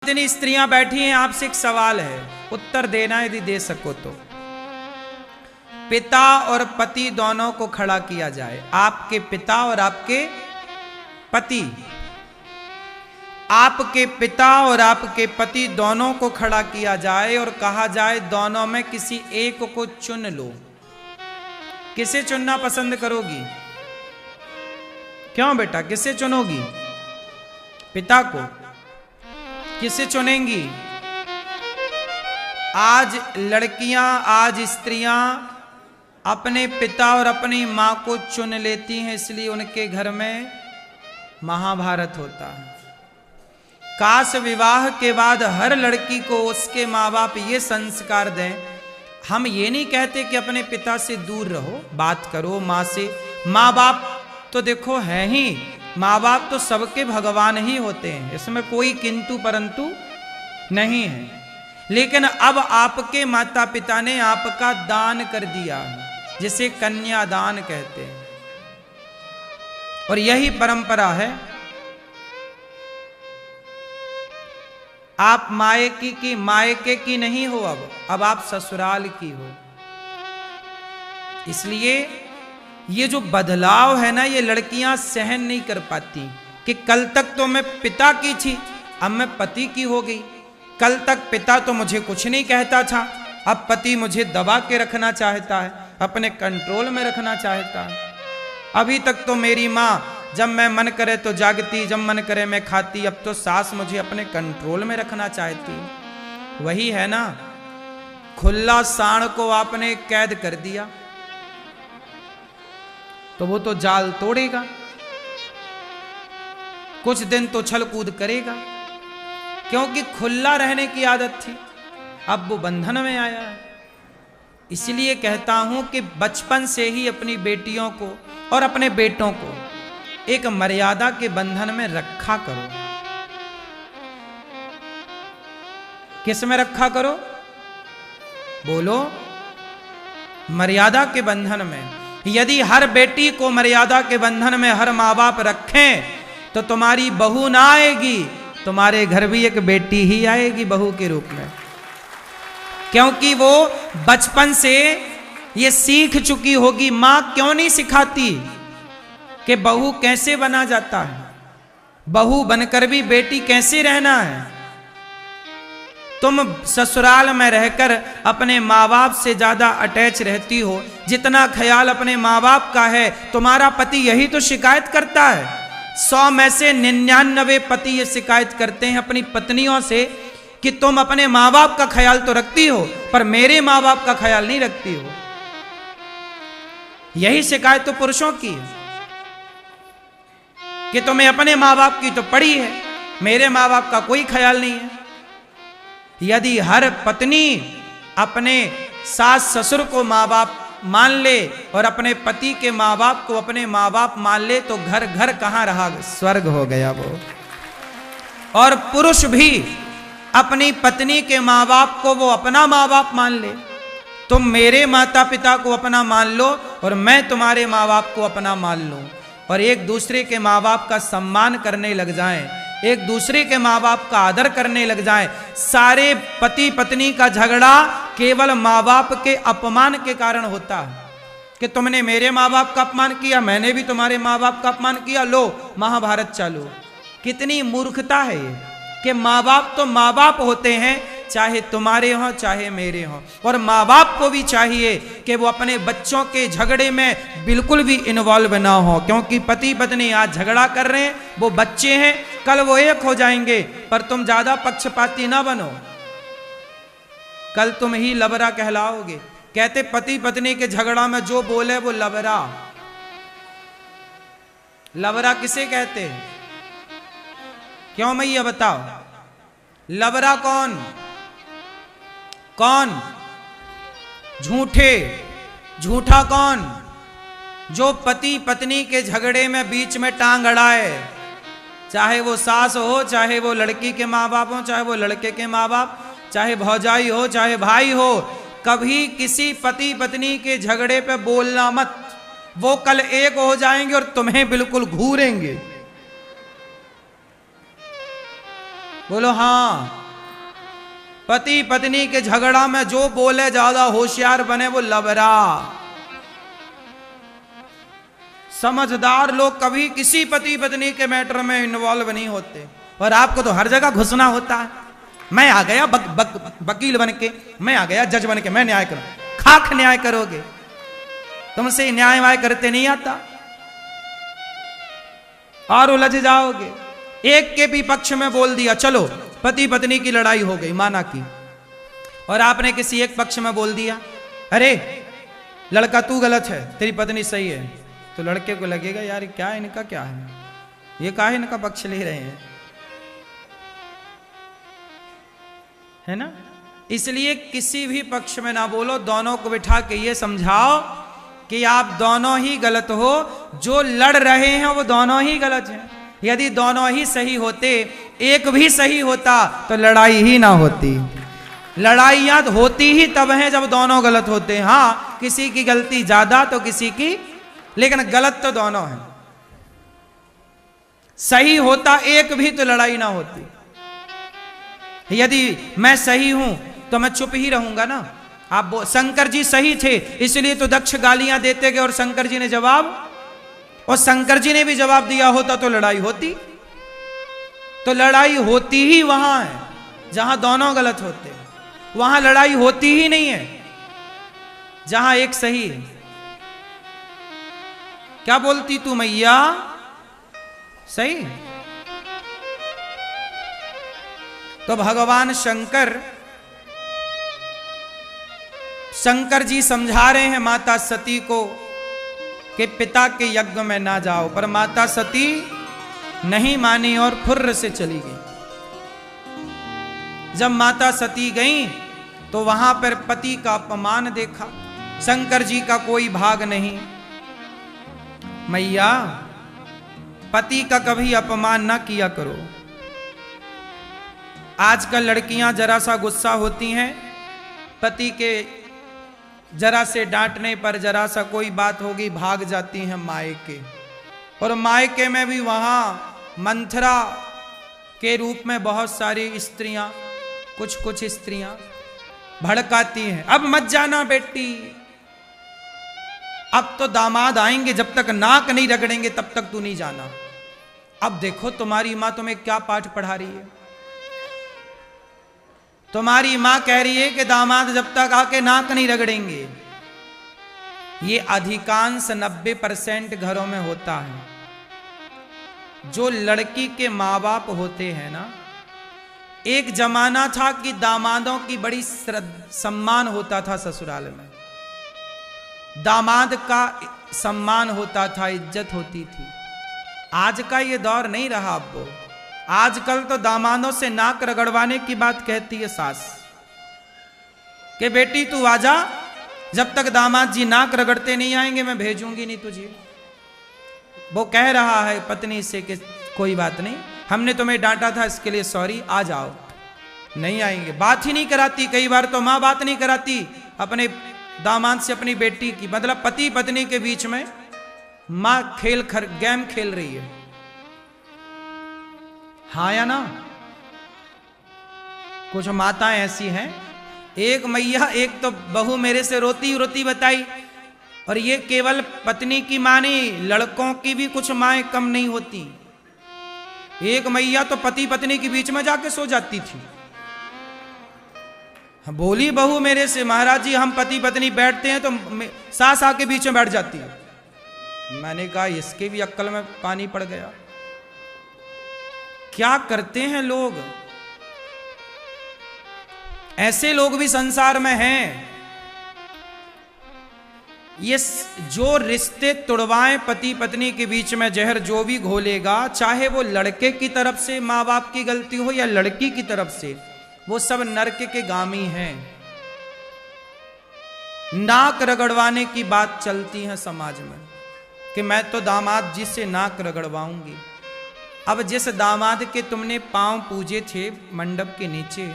इतनी स्त्रियां बैठी हैं, आपसे एक सवाल है, उत्तर देना यदि दे सको तो। पिता और पति दोनों को खड़ा किया जाए, आपके पिता और आपके पति, आपके पिता और आपके पति दोनों को खड़ा किया जाए और कहा जाए दोनों में किसी एक को चुन लो, किसे चुनना पसंद करोगी? क्यों बेटा, किसे चुनोगी? पिता को। किसे चुनेंगी? आज लड़कियां, आज स्त्रियां अपने पिता और अपनी मां को चुन लेती हैं, इसलिए उनके घर में महाभारत होता है। काश विवाह के बाद हर लड़की को उसके माँ बाप ये संस्कार दें। हम ये नहीं कहते कि अपने पिता से दूर रहो, बात करो माँ से। माँ बाप तो देखो है ही, माँ बाप तो सबके भगवान ही होते हैं, इसमें कोई किंतु परंतु नहीं है। लेकिन अब आपके माता पिता ने आपका दान कर दिया, जिसे कन्यादान कहते हैं, और यही परंपरा है। आप मायके की नहीं हो, अब आप ससुराल की हो। इसलिए ये जो बदलाव है ना, ये लड़कियां सहन नहीं कर पाती कि कल तक तो मैं पिता की थी, अब मैं पति की हो गई। कल तक पिता तो मुझे कुछ नहीं कहता था, अब पति मुझे दबा के रखना चाहता है, अपने कंट्रोल में रखना चाहता है। अभी तक तो मेरी माँ जब मैं मन करे तो जागती, जब मन करे मैं खाती, अब तो सास मुझे अपने कंट्रोल में रखना चाहती। वही है ना, खुला सांड को आपने कैद कर दिया तो वो तो जाल तोड़ेगा, कुछ दिन तो छल कूद करेगा, क्योंकि खुला रहने की आदत थी, अब वो बंधन में आया है। इसलिए कहता हूं कि बचपन से ही अपनी बेटियों को और अपने बेटों को एक मर्यादा के बंधन में रखा करो। किस में रखा करो? बोलो। मर्यादा के बंधन में। यदि हर बेटी को मर्यादा के बंधन में हर माँ बाप रखें तो तुम्हारी बहू ना आएगी, तुम्हारे घर भी एक बेटी ही आएगी बहू के रूप में, क्योंकि वो बचपन से ये सीख चुकी होगी। माँ क्यों नहीं सिखाती कि बहू कैसे बना जाता है, बहू बनकर भी बेटी कैसे रहना है। तुम ससुराल में रहकर अपने माँ बाप से ज्यादा अटैच रहती हो, जितना ख्याल अपने माँ बाप का है तुम्हारा पति यही तो शिकायत करता है। 100 में से 99 पति ये शिकायत करते हैं अपनी पत्नियों से कि तुम अपने माँ बाप का ख्याल तो रखती हो पर मेरे माँ बाप का ख्याल नहीं रखती हो। यही शिकायत तो पुरुषों की है कि तुम्हें अपने माँ बाप की तो पड़ी है, मेरे माँ बाप का कोई ख्याल नहीं है। यदि हर पत्नी अपने सास ससुर को माँ बाप मान ले और अपने पति के माँ बाप को अपने माँ बाप मान ले तो घर घर कहाँ रहा, स्वर्ग हो गया वो। और पुरुष भी अपनी पत्नी के माँ बाप को वो अपना माँ बाप मान ले। तुम मेरे माता पिता को अपना मान लो और मैं तुम्हारे माँ बाप को अपना मान लूं, और एक दूसरे के माँ बाप का सम्मान करने लग जाएं, एक दूसरे के माँ बाप का आदर करने लग जाएं। सारे पति पत्नी का झगड़ा केवल माँ बाप के अपमान के कारण होता है कि तुमने मेरे माँ बाप का अपमान किया, मैंने भी तुम्हारे माँ बाप का अपमान किया, लो महाभारत चालू। कितनी मूर्खता है ये कि माँ बाप तो माँ बाप होते हैं, चाहे तुम्हारे हों चाहे मेरे हों, और माँ बाप को भी चाहिए कि वो अपने बच्चों के झगड़े में बिल्कुल भी इन्वॉल्व ना हो, क्योंकि पति पत्नी आज झगड़ा कर रहे हैं, वो बच्चे हैं, कल वो एक हो जाएंगे। पर तुम ज्यादा पक्षपाती ना बनो, कल तुम ही लबरा कहलाओगे। कहते पति पत्नी के झगड़ा में जो बोले वो लबरा। लबरा किसे कहते हैं? क्यों मैया बताओ, लबरा कौन कौन? झूठे, झूठा कौन? जो पति पत्नी के झगड़े में बीच में टांग अड़ाए, चाहे वो सास हो, चाहे वो लड़की के माँ बाप हो, चाहे वो लड़के के माँ बाप, चाहे भौजाई हो, चाहे भाई हो। कभी किसी पति पत्नी के झगड़े पे बोलना मत, वो कल एक हो जाएंगे और तुम्हें बिल्कुल घूरेंगे। बोलो हाँ। पति पत्नी के झगड़ा में जो बोले ज्यादा होशियार बने वो लबरा। समझदार लोग कभी किसी पति पत्नी के मैटर में इन्वॉल्व नहीं होते, और आपको तो हर जगह घुसना होता है। मैं आ गया वकील बन के, मैं आ गया जज बन के, मैं न्याय करूं। खाक न्याय करोगे, तुमसे न्याय वाय करते नहीं आता और उलझ जाओगे। एक के भी पक्ष में बोल दिया, चलो पति पत्नी की लड़ाई हो गई, माना की, और आपने किसी एक पक्ष में बोल दिया, अरे लड़का तू गलत है, तेरी पत्नी सही है, तो लड़के को लगेगा यार क्या इनका क्या है, ये काहे इनका पक्ष ले रहे हैं, है ना। इसलिए किसी भी पक्ष में ना बोलो, दोनों को बिठा के ये समझाओ कि आप दोनों ही गलत हो, जो लड़ रहे हैं वो दोनों ही गलत हैं। यदि दोनों ही सही होते, एक भी सही होता तो लड़ाई ही ना होती। लड़ाइयां होती ही तब हैं जब दोनों गलत होते हैं। हाँ, किसी की गलती ज्यादा तो किसी की, लेकिन गलत तो दोनों हैं। सही होता एक भी तो लड़ाई ना होती। यदि मैं सही हूं तो मैं चुप ही रहूंगा ना। आप शंकर जी सही थे, इसलिए तो दक्ष गालियां देते गए और शंकर जी ने जवाब, और शंकर जी ने भी जवाब दिया होता तो लड़ाई होती। तो लड़ाई होती ही वहां है जहां दोनों गलत होते हैं। वहां लड़ाई होती ही नहीं है जहां एक सही है। क्या बोलती तू मैया, सही। तो भगवान शंकर जी समझा रहे हैं माता सती को कि पिता के यज्ञ में ना जाओ, पर माता सती नहीं मानी और फुर्र से चली गई। जब माता सती गई तो वहां पर पति का अपमान देखा, शंकर जी का कोई भाग नहीं। मैया, पति का कभी अपमान ना किया करो। आजकल लड़कियां जरा सा गुस्सा होती हैं, पति के जरा से डांटने पर, जरा सा कोई बात होगी, भाग जाती हैं मायके। और मायके में भी वहां मंथरा के रूप में बहुत सारी स्त्रियां, कुछ स्त्रियां भड़काती हैं, अब मत जाना बेटी, अब तो दामाद आएंगे, जब तक नाक नहीं रगड़ेंगे तब तक तू नहीं जाना। अब देखो तुम्हारी मां तुम्हें क्या पाठ पढ़ा रही है। तुम्हारी मां कह रही है कि दामाद जब तक आके नाक नहीं रगड़ेंगे। ये अधिकांश 90% घरों में होता है। जो लड़की के माँ बाप होते हैं ना, एक जमाना था कि दामादों की बड़ी सम्मान होता था ससुराल में, दामाद का सम्मान होता था, इज्जत होती थी। आज का ये दौर नहीं रहा। अब वो आजकल तो दामादों से नाक रगड़वाने की बात कहती है सास कि बेटी तू आजा, जब तक दामाद जी नाक रगड़ते नहीं आएंगे मैं भेजूंगी नहीं तुझे। वो कह रहा है पत्नी से कि कोई बात नहीं, हमने तुम्हें डांटा था इसके लिए सॉरी, आ जाओ। नहीं आएंगे, बात ही नहीं कराती। कई बार तो माँ बात नहीं कराती अपने दामाद से अपनी बेटी की, मतलब पति पत्नी के बीच में माँ गेम खेल रही है। हाँ या ना। कुछ माताएं ऐसी हैं, एक मैया, एक तो बहू मेरे से रोती रोती बताई, और ये केवल पत्नी की मां नहीं, लड़कों की भी कुछ माएं कम नहीं होती। एक मैया तो पति पत्नी के बीच में जाके सो जाती थी। बोली बहू मेरे से, महाराज जी हम पति पत्नी बैठते हैं तो सास आके बीच में बैठ जाती है। मैंने कहा इसके भी अक्ल में पानी पड़ गया। क्या करते हैं लोग, ऐसे लोग भी संसार में हैं। ये जो रिश्ते तुड़वाएं पति पत्नी के बीच में, जहर जो भी घोलेगा, चाहे वो लड़के की तरफ से माँ बाप की गलती हो या लड़की की तरफ से, वो सब नरक के गामी हैं। नाक रगड़वाने की बात चलती है समाज में कि मैं तो दामाद जी से नाक रगड़वाऊंगी। अब जिस दामाद के तुमने पांव पूजे थे मंडप के नीचे,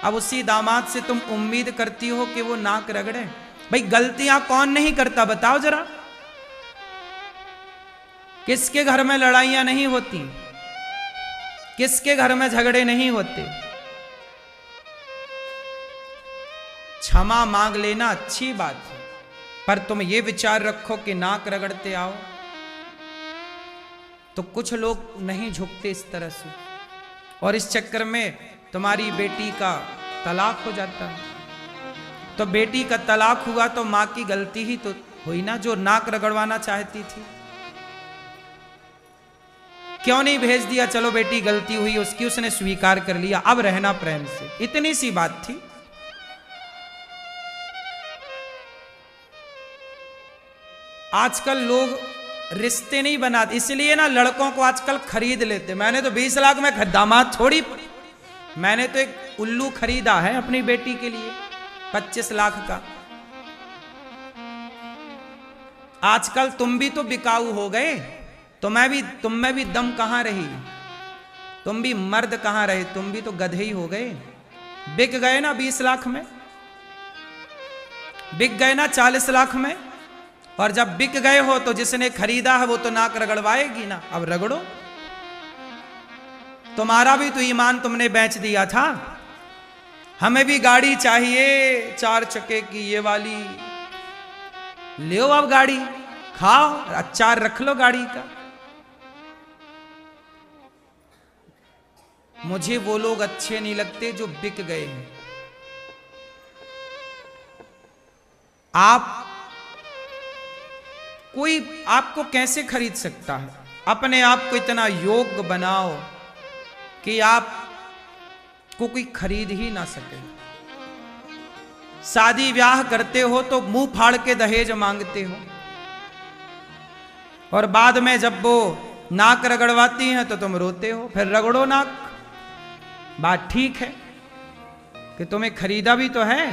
अब उसी दामाद से तुम उम्मीद करती हो कि वो नाक रगड़े। भाई गलतियां कौन नहीं करता बताओ जरा। किसके घर में लड़ाइयां नहीं होती। किसके घर में झगड़े नहीं होते? क्षमा मांग लेना अच्छी बात है, पर तुम ये विचार रखो कि नाक रगड़ते आओ, तो कुछ लोग नहीं झुकते इस तरह से, और इस चक्कर में तुम्हारी बेटी का तलाक हो जाता है। तो बेटी का तलाक हुआ तो मां की गलती ही तो हुई ना, जो नाक रगड़वाना चाहती थी। क्यों नहीं भेज दिया? चलो बेटी गलती हुई उसकी, उसने स्वीकार कर लिया, अब रहना प्रेम से, इतनी सी बात थी। आजकल लोग रिश्ते नहीं बनाते, इसलिए ना लड़कों को आजकल खरीद लेते। मैंने तो 20 लाख में दामाद थोड़ी, मैंने तो एक उल्लू खरीदा है अपनी बेटी के लिए 25 लाख का। आजकल तुम भी तो बिकाऊ हो गए, तुम में भी दम कहां रही, तुम भी मर्द कहां रहे, तुम भी तो गधे ही हो गए। बिक गए ना 20 लाख में, बिक गए ना 40 लाख में, और जब बिक गए हो तो जिसने खरीदा है वो तो नाक रगड़वाएगी ना। अब रगड़ो, तुम्हारा भी तो ईमान तुमने बेच दिया था। हमें भी गाड़ी चाहिए 4 चक्के की, ये वाली ले अब गाड़ी, खाओ, अचार रख लो गाड़ी का। मुझे वो लोग अच्छे नहीं लगते जो बिक गए हैं। कोई आपको कैसे खरीद सकता है? अपने आप को इतना योग्य बनाओ कि आप को कोई खरीद ही ना सके। शादी ब्याह करते हो तो मुंह फाड़ के दहेज मांगते हो, और बाद में जब वो नाक रगड़वाती हैं तो तुम रोते हो। फिर रगड़ो नाक, बात ठीक है कि तुम्हें खरीदा भी तो है,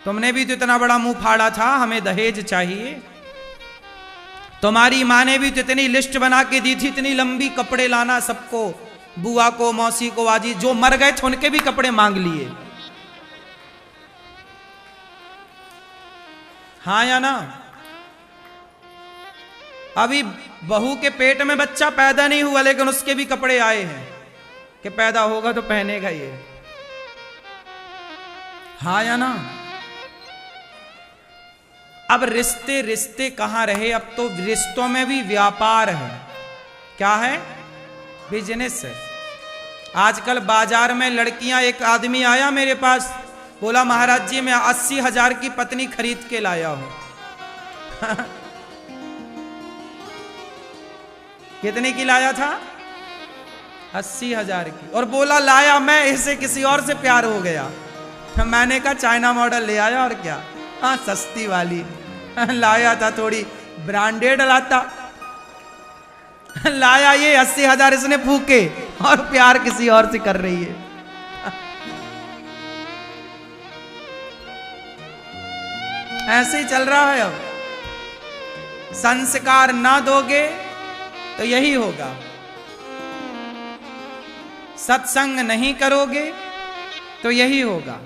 तुमने भी तो इतना बड़ा मुंह फाड़ा था, हमें दहेज चाहिए। तुम्हारी माँ ने भी तो इतनी लिस्ट बना के दी थी, इतनी लंबी, कपड़े लाना सबको, बुआ को, मौसी को, आजी जो मर गए थे उनके भी कपड़े मांग लिए। हाँ या ना? अभी बहू के पेट में बच्चा पैदा नहीं हुआ लेकिन उसके भी कपड़े आए हैं कि पैदा होगा तो पहनेगा ये। हाँ या ना? अब रिश्ते रिश्ते कहां रहे, अब तो रिश्तों में भी व्यापार है। क्या है? बिजनेस है। आजकल बाजार में लड़कियां, एक आदमी आया मेरे पास, बोला महाराज जी मैं 80,000 की पत्नी खरीद के लाया हूं। कितने की लाया था? 80,000 की। और बोला लाया मैं, इसे किसी और से प्यार हो गया। मैंने कहा चाइना मॉडल ले आया और क्या, हाँ सस्ती वाली लाया था, थोड़ी ब्रांडेड लाता। लाया ये 80,000 इसने फूके और प्यार किसी और से कर रही है। ऐसे ही चल रहा है। अब संस्कार ना दोगे तो यही होगा, सत्संग नहीं करोगे तो यही होगा।